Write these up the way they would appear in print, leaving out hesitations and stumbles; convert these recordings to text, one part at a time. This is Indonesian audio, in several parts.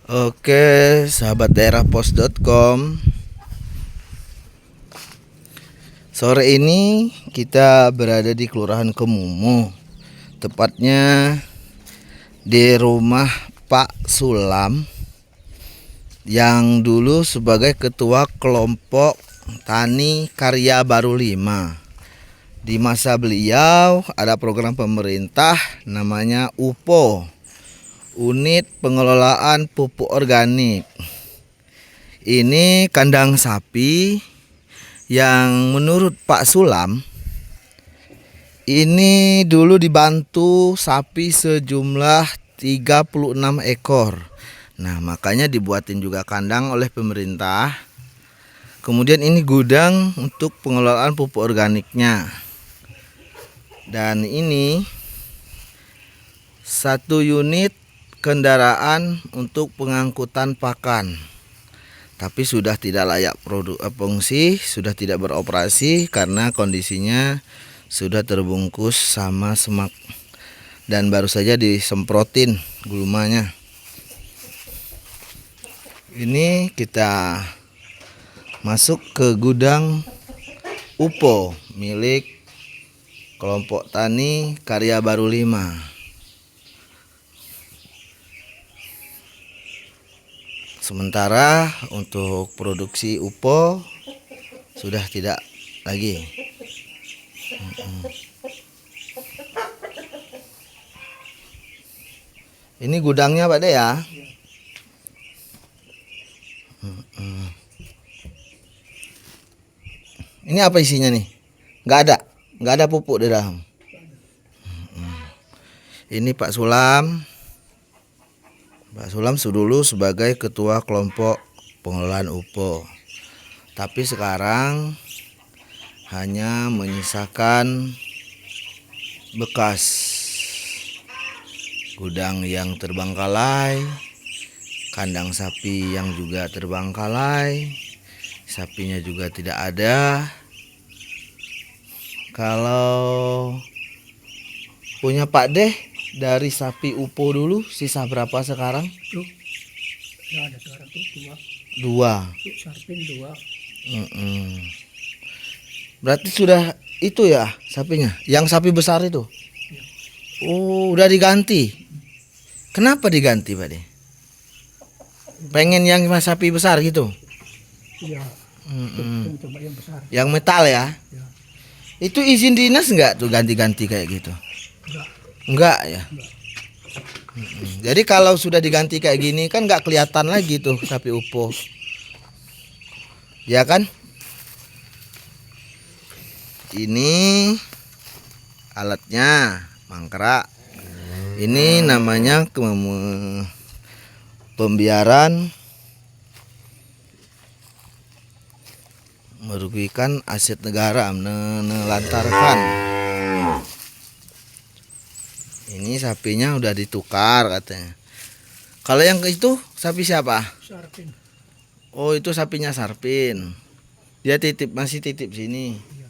Oke, sahabat daerah pos.com. Sore ini kita berada di Kelurahan Kemumu, tepatnya di rumah Pak Sulam yang dulu sebagai ketua kelompok Tani Karya Baru 5. Di masa beliau ada program pemerintah namanya UPO, Unit Pengelolaan Pupuk Organik. Ini kandang sapi yang menurut Pak Sulam ini dulu dibantu sapi sejumlah 36 ekor. Nah, makanya dibuatin juga kandang oleh pemerintah. Kemudian ini gudang untuk pengelolaan pupuk organiknya. Dan ini satu unit kendaraan untuk pengangkutan pakan. Tapi sudah tidak layak fungsi, sudah tidak beroperasi karena kondisinya sudah terbungkus sama semak dan baru saja disemprotin gulmanya. Ini kita masuk ke gudang UPO milik kelompok Tani Karya Baru 5. Sementara untuk produksi UPO sudah tidak lagi. Ini gudangnya Pak De ya. Ini apa isinya nih? Nggak ada pupuk di dalam. Ini Pak Sulam. Pak Sulam dulu sebagai ketua kelompok pengelolaan UPO. Tapi sekarang hanya menyisakan bekas gudang yang terbengkalai, kandang sapi yang juga terbengkalai, sapinya juga tidak ada. Kalau punya Pak Deh dari sapi UPO dulu sisa berapa sekarang? Tuh, ya ada sekarang tuh Dua. sarpin dua. Berarti sudah itu ya sapinya, yang sapi besar itu. Oh, udah diganti. Kenapa diganti Pak De? Pengen yang sapi besar gitu. Iya. Coba yang besar. Yang metal ya. Ya. Itu izin dinas enggak tuh ganti-ganti kayak gitu? Enggak ya. Jadi kalau sudah diganti kayak gini kan enggak kelihatan lagi tuh sapi UPO. Ya kan? Ini alatnya mangkrak. Ini namanya pembiaran merugikan aset negara, menelantarkan. Ini sapinya udah ditukar katanya. Kalau yang itu sapi siapa? Sarpin. Oh, itu sapinya Sarpin. Dia masih titip sini. Iya.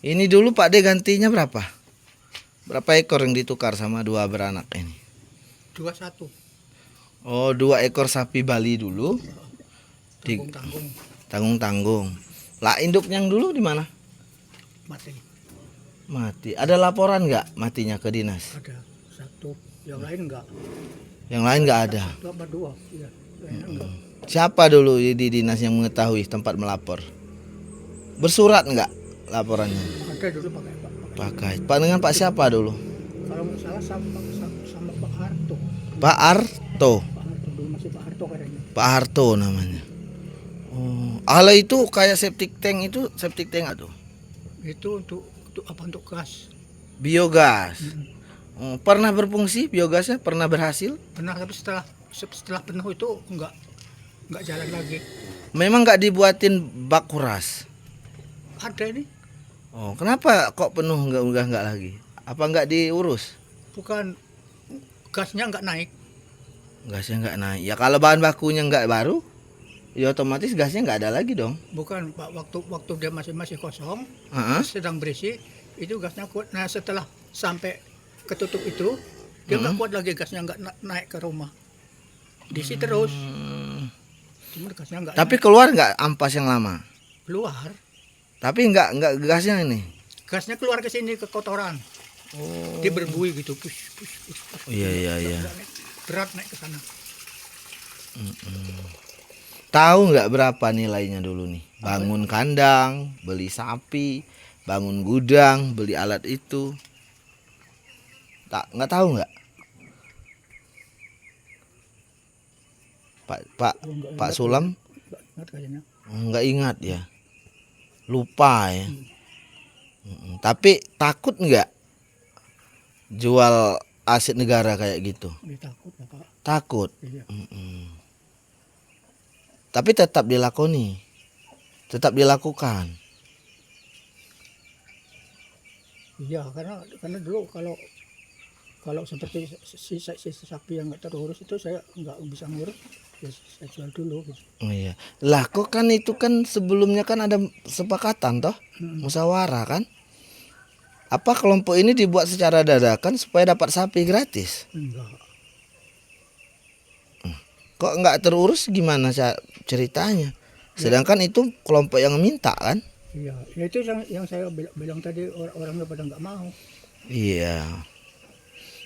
Ini dulu Pak De gantinya berapa? Berapa ekor yang ditukar sama dua beranak ini? 21. Oh, 2 ekor sapi Bali dulu. Tanggung-tanggung. Tanggung-tanggung. Lah induknya yang dulu di mana? Mati. Ada laporan nggak matinya ke dinas? Ada satu. Yang lain enggak. Yang lain nggak ada. Satu apa dua? Iya. Enggak. Siapa dulu di dinas yang mengetahui tempat melapor? Bersurat nggak laporannya? Ada dulu pakai Pak. Pakai. Pak dengan Pak siapa dulu? Kalau nggak salah sama Pak Harto. Pak Arto. Pak Harto dulu masih Pak Harto kayaknya. Pak Harto namanya. Oh, ala itu kayak septic tank aduh. Itu untuk apa, untuk gas. Biogas. Oh, pernah berfungsi biogasnya? Pernah berhasil? Pernah, tapi setelah penuh itu enggak jalan lagi. Memang nggak dibuatin bak kuras. Ada ini. Oh, kenapa kok penuh nggak lagi? Apa nggak diurus? Bukan, gasnya enggak naik. Gasnya nggak naik. Ya kalau bahan bakunya nggak baru, ya otomatis gasnya nggak ada lagi dong. Bukan Pak, waktu dia masih kosong, Heeh. sedang berisi, itu gasnya kuat. Nah setelah sampai ketutup itu Dia nggak kuat lagi gasnya, nggak naik ke rumah. Diisi terus. Cuma gasnya nggak Tapi naik. keluar nggak ampas yang lama? Keluar. Tapi nggak gasnya ini. Gasnya keluar ke sini, ke kotoran. Dia berbuih gitu. Push. Iya. Nggak naik. Berat naik ke sana. Tahu nggak berapa nilainya dulu nih? Bangun kandang, beli sapi, bangun gudang, beli alat itu. Nggak tahu nggak? Pak Nggak Sulam ingat kayaknya. nggak ingat ya, lupa ya. Tapi takut nggak jual aset negara kayak gitu? Dia takut Bapak. Takut. Iya. Tapi tetap dilakoni, tetap dilakukan. Iya, karena dulu kalau seperti sisa sapi yang nggak terurus itu saya nggak bisa ngurus, ya saya jual dulu gitu. Oh iya. Lah kok kan itu kan sebelumnya kan ada sepakatan toh, musyawarah kan? Apa kelompok ini dibuat secara dadakan supaya dapat sapi gratis? Enggak. Kok nggak terurus gimana ceritanya? Sedangkan itu kelompok yang minta kan? Iya, ya itu yang saya bilang tadi, orangnya pada nggak mau. Iya.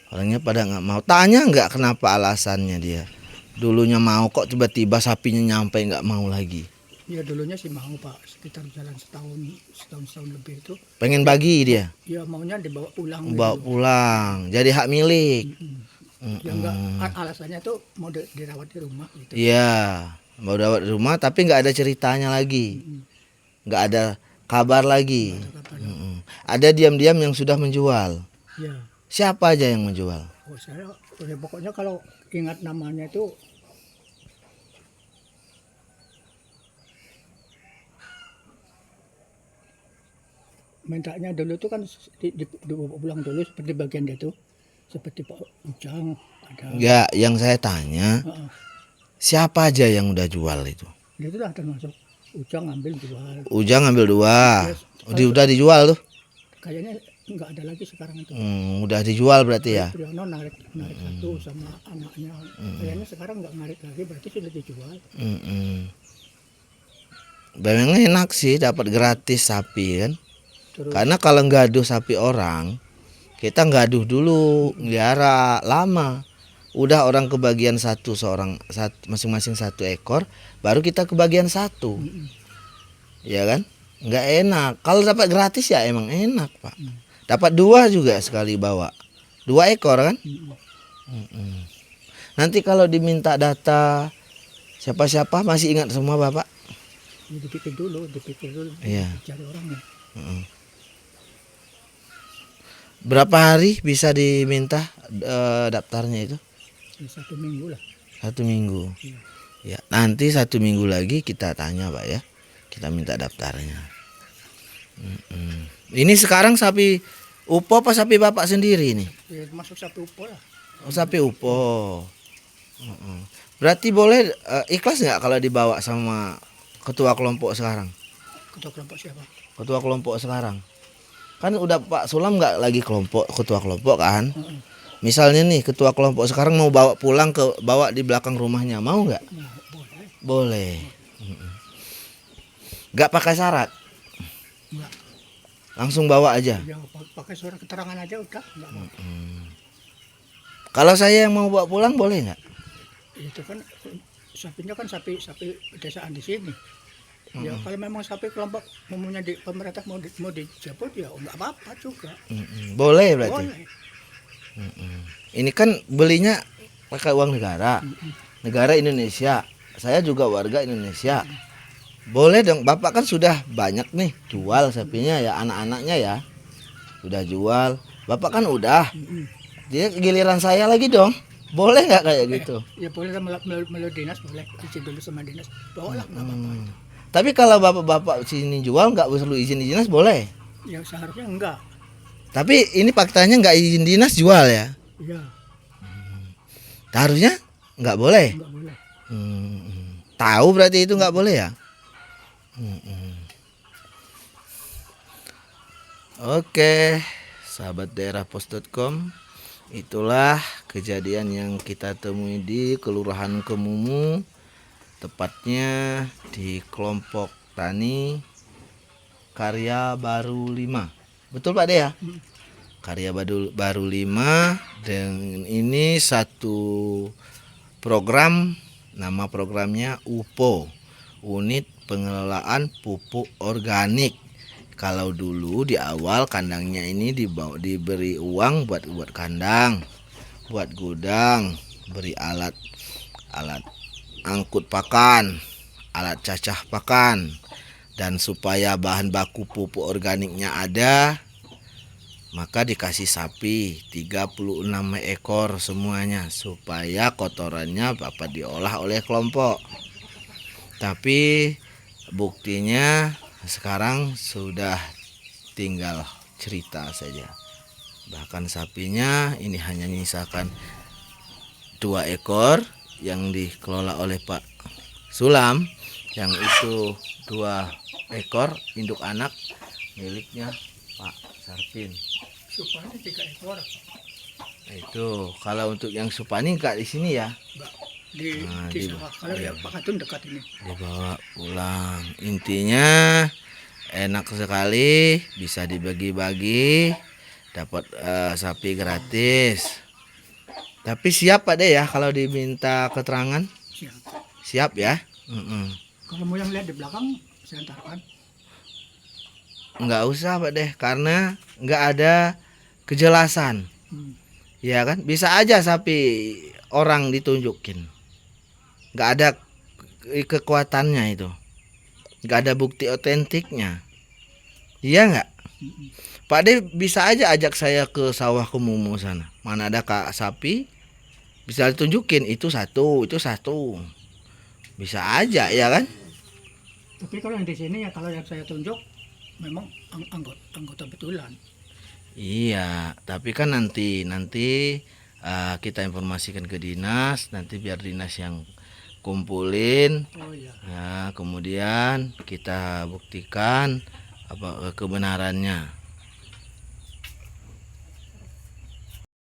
Orangnya pada nggak mau. Tanya nggak kenapa alasannya dia? Dulunya mau kok tiba-tiba sapinya nyampe nggak mau lagi. Ya dulunya sih mau Pak, sekitar jalan setahun lebih itu. Pengen bagi dia. Ya maunya dibawa pulang. Bawa gitu. pulang. Jadi hak milik. Ya enggak, alasannya tuh mau dirawat di rumah gitu. Iya. Mau dapat di rumah tapi nggak ada ceritanya lagi. Nggak ada kabar lagi. Ada kabar. Ada diam-diam yang sudah menjual. Ya, Siapa aja yang menjual? ya pokoknya kalau ingat namanya itu mintanya dulu itu kan dibawa pulang dulu seperti bagian dia tuh, seperti Pak Ujang ada. Enggak, yang saya tanya Heeh. siapa aja yang udah jual itu? Dia itu udah termasuk Ujang ngambil jual. Ujang ngambil 2. Yes. Udah dijual tuh. Kayaknya nggak ada lagi sekarang itu. Udah dijual berarti ya. Priyono narik satu sama anaknya. Kayaknya sekarang nggak narik lagi, berarti sudah dijual. Memang enak sih dapat gratis sapi kan. Terus Karena kalau gaduh sapi orang, kita gaduh dulu, melihara lama. Udah orang kebagian masing-masing 1 ekor, baru kita kebagian 1. Ya kan? Nggak enak. Kalau dapat gratis ya emang enak Pak. Dapat 2 juga sekali bawa. 2 ekor kan? Nanti kalau diminta data siapa-siapa masih ingat semua Bapak? ya dipikir dulu, Iya. cari orangnya. Berapa hari bisa diminta daftarnya itu? Ya, 1 minggu lah. 1 minggu. Iya. Ya, nanti 1 minggu lagi kita tanya Pak ya. Kita minta daftarnya. Ini sekarang sapi upo apa sapi Bapak sendiri nih? Ya, masuk sapi upo lah. Oh, sapi upo. Berarti boleh ikhlas nggak kalau dibawa sama ketua kelompok sekarang? Ketua kelompok siapa? Ketua kelompok sekarang. Kan udah Pak Sulam nggak lagi ketua kelompok kan? Misalnya nih ketua kelompok sekarang mau bawa pulang bawa di belakang rumahnya, mau nggak? Nah, boleh. Boleh. Nggak pakai syarat, Enggak. langsung bawa aja. Ya pakai surat keterangan aja udah. Enggak apa-apa. Kalau saya yang mau bawa pulang boleh nggak? Itu kan sapinya kan sapi pedesaan di sini. Ya kalau memang sapi kelompok umumnya di pemerintah mau dijemput ya nggak apa-apa juga. Boleh berarti. Boleh. Ini kan belinya pakai uang negara, negara Indonesia. Saya juga warga Indonesia. Boleh dong, Bapak kan sudah banyak nih jual sapinya ya, anak-anaknya ya sudah jual. Bapak kan udah. Dia giliran saya lagi dong. Boleh nggak kayak gitu? Ya boleh melalui dinas, boleh izin dulu sama dinas. Bawa lah nggak apa-apa. Tapi kalau bapak-bapak sini jual nggak perlu izin dinas boleh. Ya seharusnya enggak. Tapi ini faktanya nggak izin dinas jual ya. Iya, Harusnya nggak boleh. enggak boleh. Tahu berarti itu nggak boleh ya. Oke, sahabat daerah pos.com, Itulah kejadian yang kita temui di Kelurahan Kemumu, tepatnya di kelompok tani Karya Baru 5. Betul Pak De ya? Karya Baru 5, dan ini satu program, nama programnya UPO, Unit Pengelolaan Pupuk Organik. Kalau dulu di awal kandangnya ini diberi uang buat kandang, buat gudang, beri alat angkut pakan, alat cacah pakan, dan supaya bahan baku pupuk organiknya ada, maka dikasih sapi 36 ekor semuanya supaya kotorannya dapat diolah oleh kelompok. Tapi buktinya sekarang sudah tinggal cerita saja. Bahkan sapinya ini hanya menyisakan 2 ekor yang dikelola oleh Pak Sulam, yang itu 2 ekor induk anak miliknya Pak Sarpin. Supaya 3 ekor. Nah, itu kalau untuk yang Supani enggak di sini ya. Mbak, di Nah, di sawah. Kalau iya. yang Pak Hatun dekat ini. Dibawa pulang. Intinya enak sekali, bisa dibagi-bagi, dapat sapi gratis. Tapi siap Pak De ya kalau diminta keterangan? Siap. Siap ya? Mm-mm. Kalau mau yang lihat di belakang, saya antarkan. Nggak usah Pak De, karena nggak ada kejelasan. Ya kan? Bisa aja sapi orang ditunjukin. Nggak ada kekuatannya itu. Nggak ada bukti otentiknya. Iya nggak? Pak De bisa aja ajak saya ke sawah Kemumu sana. Mana ada sapi, bisa ditunjukin itu satu. Bisa aja ya kan? Tapi kalau yang di sini ya, kalau yang saya tunjuk memang anggota betulan. Iya, tapi kan nanti kita informasikan ke dinas, nanti biar dinas yang kumpulin. Oh iya. Nah, kemudian kita buktikan apa kebenarannya.